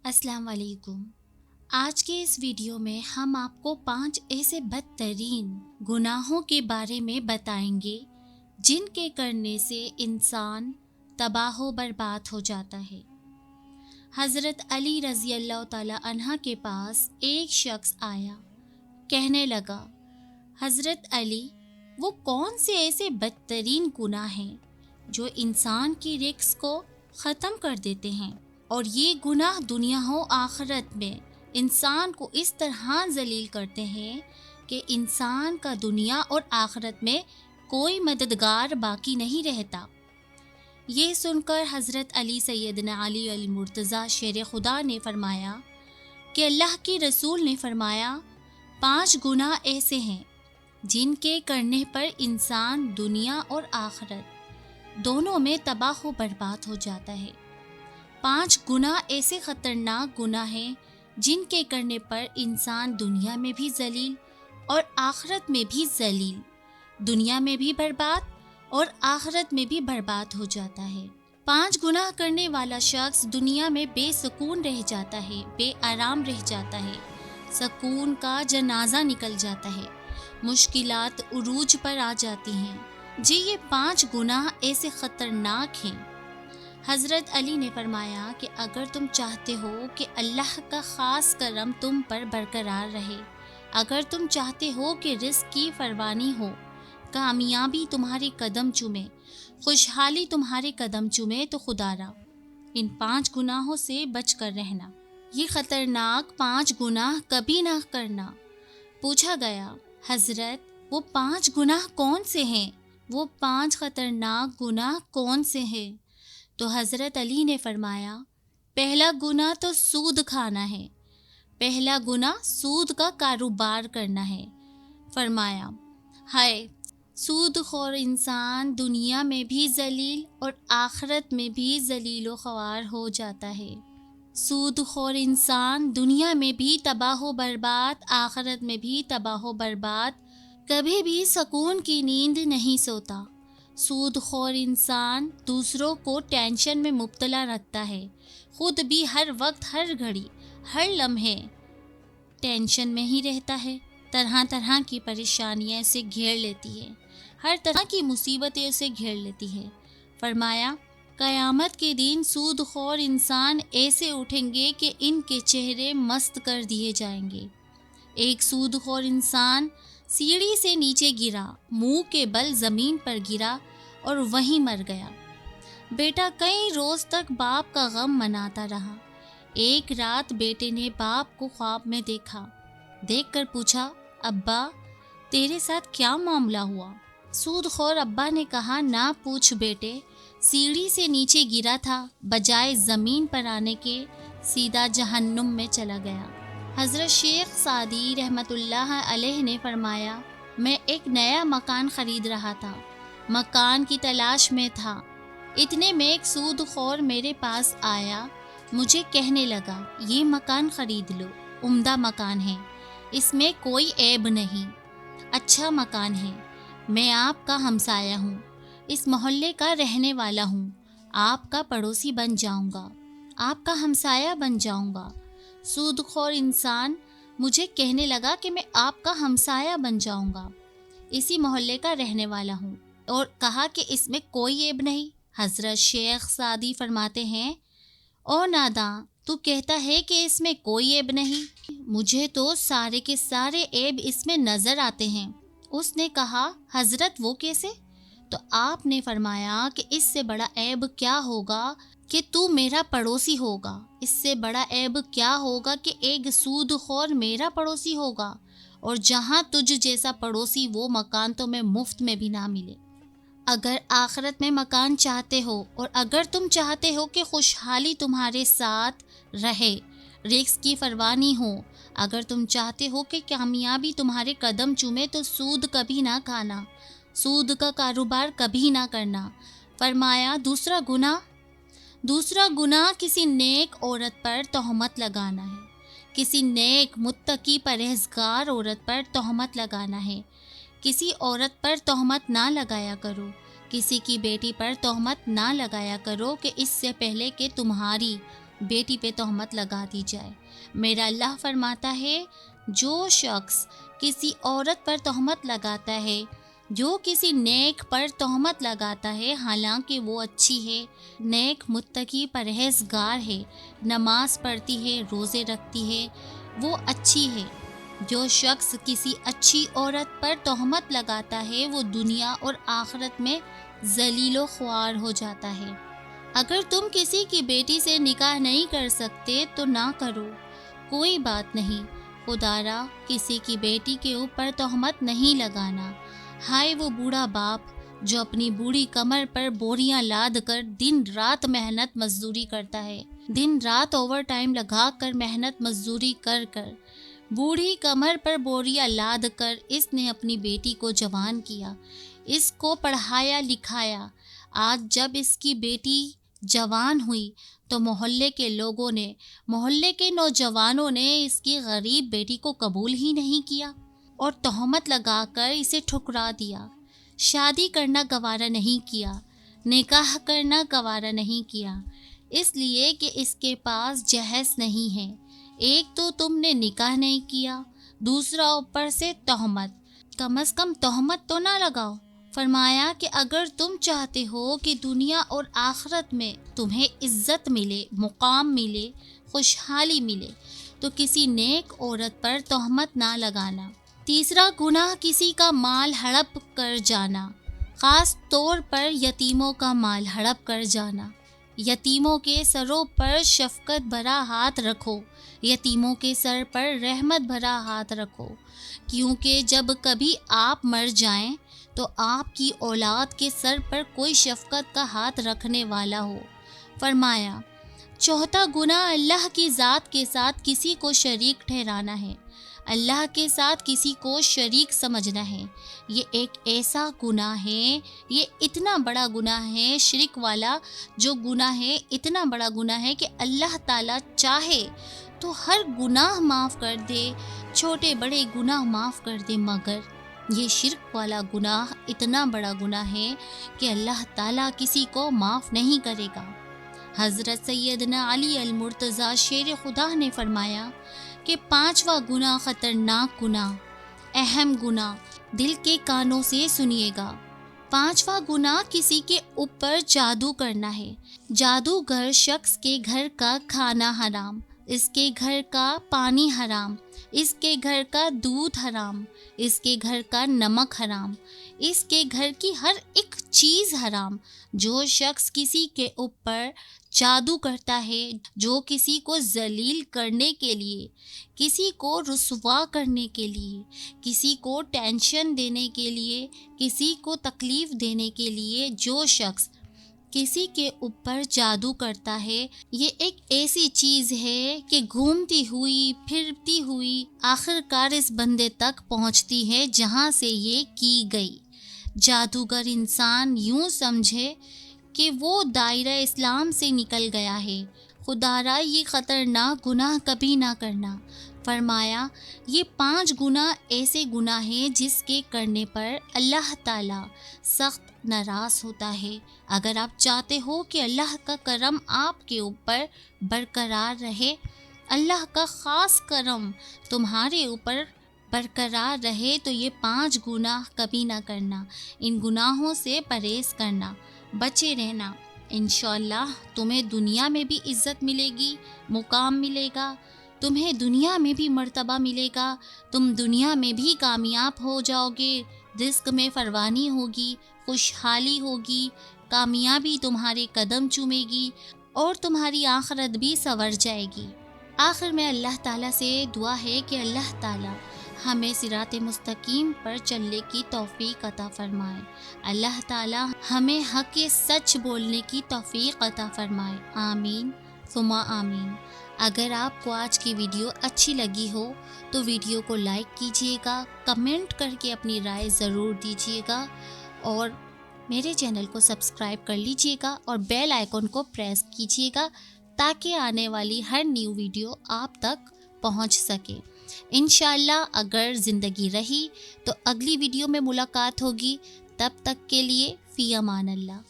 السلام علیکم۔ آج کے اس ویڈیو میں ہم آپ کو 5 ایسے بدترین گناہوں کے بارے میں بتائیں گے جن کے کرنے سے انسان تباہ و برباد ہو جاتا ہے۔ حضرت علی رضی اللہ تعالی عنہ کے پاس ایک شخص آیا، کہنے لگا، حضرت علی، وہ کون سے ایسے بدترین گناہ ہیں جو انسان کی رزق کو ختم کر دیتے ہیں، اور یہ گناہ دنیا و آخرت میں انسان کو اس طرح ذلیل کرتے ہیں کہ انسان کا دنیا اور آخرت میں کوئی مددگار باقی نہیں رہتا۔ یہ سن کر حضرت علی سیدنا علی المرتضیٰ شیر خدا نے فرمایا کہ اللہ کے رسول نے فرمایا 5 گناہ ایسے ہیں جن کے کرنے پر انسان دنیا اور آخرت دونوں میں تباہ و برباد ہو جاتا ہے۔ 5 گناہ ایسے خطرناک گناہ ہیں جن کے کرنے پر انسان دنیا میں بھی ذلیل اور آخرت میں بھی ذلیل، دنیا میں بھی برباد اور آخرت میں بھی برباد ہو جاتا ہے۔ 5 گناہ کرنے والا شخص دنیا میں بے سکون رہ جاتا ہے، بے آرام رہ جاتا ہے، سکون کا جنازہ نکل جاتا ہے، مشکلات عروج پر آ جاتی ہیں۔ جی، یہ 5 گناہ ایسے خطرناک ہیں۔ حضرت علی نے فرمایا کہ اگر تم چاہتے ہو کہ اللہ کا خاص کرم تم پر برقرار رہے، اگر تم چاہتے ہو کہ رزق کی فراوانی ہو، کامیابی تمہارے قدم چومے، خوشحالی تمہارے قدم چومے، تو خدا را ان 5 گناہوں سے بچ کر رہنا۔ یہ خطرناک 5 گناہ کبھی نہ کرنا۔ پوچھا گیا، حضرت وہ 5 گناہ کون سے ہیں؟ وہ 5 خطرناک گناہ کون سے ہیں؟ تو حضرت علی نے فرمایا، پہلا گناہ تو سود کھانا ہے، پہلا گناہ سود کا کاروبار کرنا ہے۔ فرمایا، ہائے، سود خور انسان دنیا میں بھی ذلیل اور آخرت میں بھی ذلیل و خوار ہو جاتا ہے۔ سود خور انسان دنیا میں بھی تباہ و برباد، آخرت میں بھی تباہ و برباد، کبھی بھی سکون کی نیند نہیں سوتا۔ سود خور انسان دوسروں کو ٹینشن میں مبتلا رکھتا ہے، خود بھی ہر وقت، ہر گھڑی، ہر لمحے ٹینشن میں ہی رہتا ہے، طرح طرح کی پریشانیاں سے گھیر لیتی ہے، ہر طرح کی مصیبتیں سے گھیر لیتی ہے۔ فرمایا، قیامت کے دن سود خور انسان ایسے اٹھیں گے کہ ان کے چہرے مست کر دیے جائیں گے۔ ایک سود خور انسان سیڑھی سے نیچے گرا، منہ کے بل زمین پر گرا اور وہیں مر گیا۔ بیٹا کئی روز تک باپ کا غم مناتا رہا۔ ایک رات بیٹے نے باپ کو خواب میں دیکھا، دیکھ کر پوچھا، ابا تیرے ساتھ کیا معاملہ ہوا؟ سود خور ابا نے کہا، نہ پوچھ بیٹے، سیڑھی سے نیچے گرا تھا، بجائے زمین پر آنے کے سیدھا جہنم میں چلا گیا۔ حضرت شیخ سعدی رحمۃ اللہ علیہ نے فرمایا، میں ایک نیا مکان خرید رہا تھا، مکان کی تلاش میں تھا، اتنے میں ایک سود خور میرے پاس آیا، مجھے کہنے لگا، یہ مکان خرید لو، عمدہ مکان ہے، اس میں کوئی عیب نہیں، اچھا مکان ہے، میں آپ کا ہمسایہ ہوں، اس محلے کا رہنے والا ہوں، آپ کا پڑوسی بن جاؤں گا، آپ کا ہمسایہ بن جاؤں گا۔ سود خور انسان مجھے کہنے لگا کہ میں آپ کا ہمسایہ بن جاؤں گا، اسی محلے کا رہنے والا ہوں، اور کہا کہ اس میں کوئی عیب نہیں۔ حضرت شیخ سعدی فرماتے ہیں، او ناداں، تو کہتا ہے کہ اس میں کوئی عیب نہیں، مجھے تو سارے کے سارے عیب اس میں نظر آتے ہیں۔ اس نے کہا، حضرت وہ کیسے؟ تو آپ نے فرمایا کہ اس سے بڑا عیب کیا ہوگا کہ تو میرا پڑوسی ہوگا، اس سے بڑا عیب کیا ہوگا کہ ایک سود خور میرا پڑوسی ہوگا، اور جہاں تجھ جیسا پڑوسی وہ مکان تو میں مفت میں بھی نہ ملے۔ اگر آخرت میں مکان چاہتے ہو، اور اگر تم چاہتے ہو کہ خوشحالی تمہارے ساتھ رہے، رزق کی فراوانی ہو، اگر تم چاہتے ہو کہ کامیابی تمہارے قدم چومے، تو سود کبھی نہ کھانا، سود کا کاروبار کبھی نہ کرنا۔ فرمایا، دوسرا گناہ کسی نیک عورت پر تہمت لگانا ہے، کسی نیک متقی پرہیزگار عورت پر تہمت لگانا ہے۔ کسی عورت پر تہمت نہ لگایا کرو، کسی کی بیٹی پر تہمت نہ لگایا کرو کہ اس سے پہلے کہ تمہاری بیٹی پہ تہمت لگا دی جائے۔ میرا اللہ فرماتا ہے جو شخص کسی عورت پر تہمت لگاتا ہے، جو کسی نیک پر تہمت لگاتا ہے حالانکہ وہ اچھی ہے، نیک متقی پرہیزگار ہے، نماز پڑھتی ہے، روزے رکھتی ہے، وہ اچھی ہے۔ جو شخص کسی اچھی عورت پر تہمت لگاتا ہے وہ دنیا اور آخرت میں ذلیل و خوار ہو جاتا ہے۔ اگر تم کسی کی بیٹی سے نکاح نہیں کر سکتے تو نہ کرو، کوئی بات نہیں، خدا را کسی کی بیٹی کے اوپر تہمت نہیں لگانا۔ ہائے وہ بوڑھا باپ جو اپنی بوڑھی کمر پر بوریاں لاد کر دن رات محنت مزدوری کرتا ہے، دن رات اوور ٹائم لگا کر محنت مزدوری کر بوڑھی کمر پر بوریاں لاد کر اس نے اپنی بیٹی کو جوان کیا، اس کو پڑھایا لکھایا۔ آج جب اس کی بیٹی جوان ہوئی تو محلے کے لوگوں نے، محلے کے نوجوانوں نے اس کی غریب بیٹی کو قبول ہی نہیں کیا اور تہمت لگا کر اسے ٹھکرا دیا۔ شادی کرنا گوارا نہیں کیا، نکاح کرنا گوارا نہیں کیا، اس لیے کہ اس کے پاس جہیز نہیں ہے۔ ایک تو تم نے نکاح نہیں کیا، دوسرا اوپر سے تہمت، کم از کم تہمت تو نہ لگاؤ۔ فرمایا کہ اگر تم چاہتے ہو کہ دنیا اور آخرت میں تمہیں عزت ملے، مقام ملے، خوشحالی ملے تو کسی نیک عورت پر تہمت نہ لگانا۔ تیسرا گناہ کسی کا مال ہڑپ کر جانا، خاص طور پر یتیموں کا مال ہڑپ کر جانا۔ یتیموں کے سروں پر شفقت بھرا ہاتھ رکھو، یتیموں کے سر پر رحمت بھرا ہاتھ رکھو، کیونکہ جب کبھی آپ مر جائیں تو آپ کی اولاد کے سر پر کوئی شفقت کا ہاتھ رکھنے والا ہو۔ فرمایا چوتھا گناہ اللہ کی ذات کے ساتھ کسی کو شریک ٹھہرانا ہے، اللہ کے ساتھ کسی کو شریک سمجھنا ہے۔ یہ ایک ایسا گناہ ہے، یہ اتنا بڑا گناہ ہے، شرک والا جو گناہ ہے اتنا بڑا گناہ ہے کہ اللہ تعالیٰ چاہے تو ہر گناہ معاف کر دے، چھوٹے بڑے گناہ معاف کر دے، مگر یہ شرک والا گناہ اتنا بڑا گناہ ہے کہ اللہ تعالیٰ کسی کو معاف نہیں کرے گا۔ حضرت سیدنا علی المرتضیٰ شیر خدا نے فرمایا کہ پانچواں گناہ خطرناک گناہ، اہم گناہ، دل کے کانوں سے سنیے گا۔ پانچواں گناہ کسی کے اوپر جادو کرنا ہے۔ جادوگر شخص کے گھر کا کھانا حرام، اس کے گھر کا پانی حرام، اس کے گھر کا دودھ حرام، اس کے گھر کا نمک حرام، اس کے گھر کی ہر ایک چیز حرام۔ جو شخص کسی کے اوپر جادو کرتا ہے، جو کسی کو ذلیل کرنے کے لیے، کسی کو رسوا کرنے کے لیے، کسی کو ٹینشن دینے کے لیے، کسی کو تکلیف دینے کے لیے جو شخص کسی کے اوپر جادو کرتا ہے، یہ ایک ایسی چیز ہے کہ گھومتی ہوئی پھرتی ہوئی آخر کار اس بندے تک پہنچتی ہے جہاں سے یہ کی گئی۔ جادوگر انسان یوں سمجھے کہ وہ دائرہ اسلام سے نکل گیا ہے۔ خدا را یہ خطرناک گناہ کبھی نہ کرنا۔ فرمایا یہ 5 گناہ ایسے گناہ ہیں جس کے کرنے پر اللہ تعالیٰ سخت ناراض ہوتا ہے۔ اگر آپ چاہتے ہو کہ اللہ کا کرم آپ کے اوپر برقرار رہے، اللہ کا خاص کرم تمہارے اوپر برقرار رہے، تو یہ 5 گناہ کبھی نہ کرنا، ان گناہوں سے پرہیز کرنا، بچے رہنا۔ انشاءاللہ تمہیں دنیا میں بھی عزت ملے گی، مقام ملے گا، تمہیں دنیا میں بھی مرتبہ ملے گا، تم دنیا میں بھی کامیاب ہو جاؤ گے، رزق میں فراوانی ہوگی، خوشحالی ہوگی، کامیابی تمہارے قدم چومے گی اور تمہاری آخرت بھی سنور جائے گی۔ آخر میں اللہ تعالیٰ سے دعا ہے کہ اللہ تعالیٰ ہمیں صراط مستقیم پر چلنے کی توفیق عطا فرمائے، اللہ تعالیٰ ہمیں حق سچ بولنے کی توفیق عطا فرمائے، آمین ثم آمین۔ اگر آپ کو آج کی ویڈیو اچھی لگی ہو تو ویڈیو کو لائک کیجیے گا، کمنٹ کر کے اپنی رائے ضرور دیجیے گا اور میرے چینل کو سبسکرائب کر لیجیے گا اور بیل آئیکن کو پریس کیجیے گا تاکہ آنے والی ہر نیو ویڈیو آپ تک پہنچ سکے۔ انشاءاللہ اگر زندگی رہی تو اگلی ویڈیو میں ملاقات ہوگی، تب تک کے لیے فی امان اللہ۔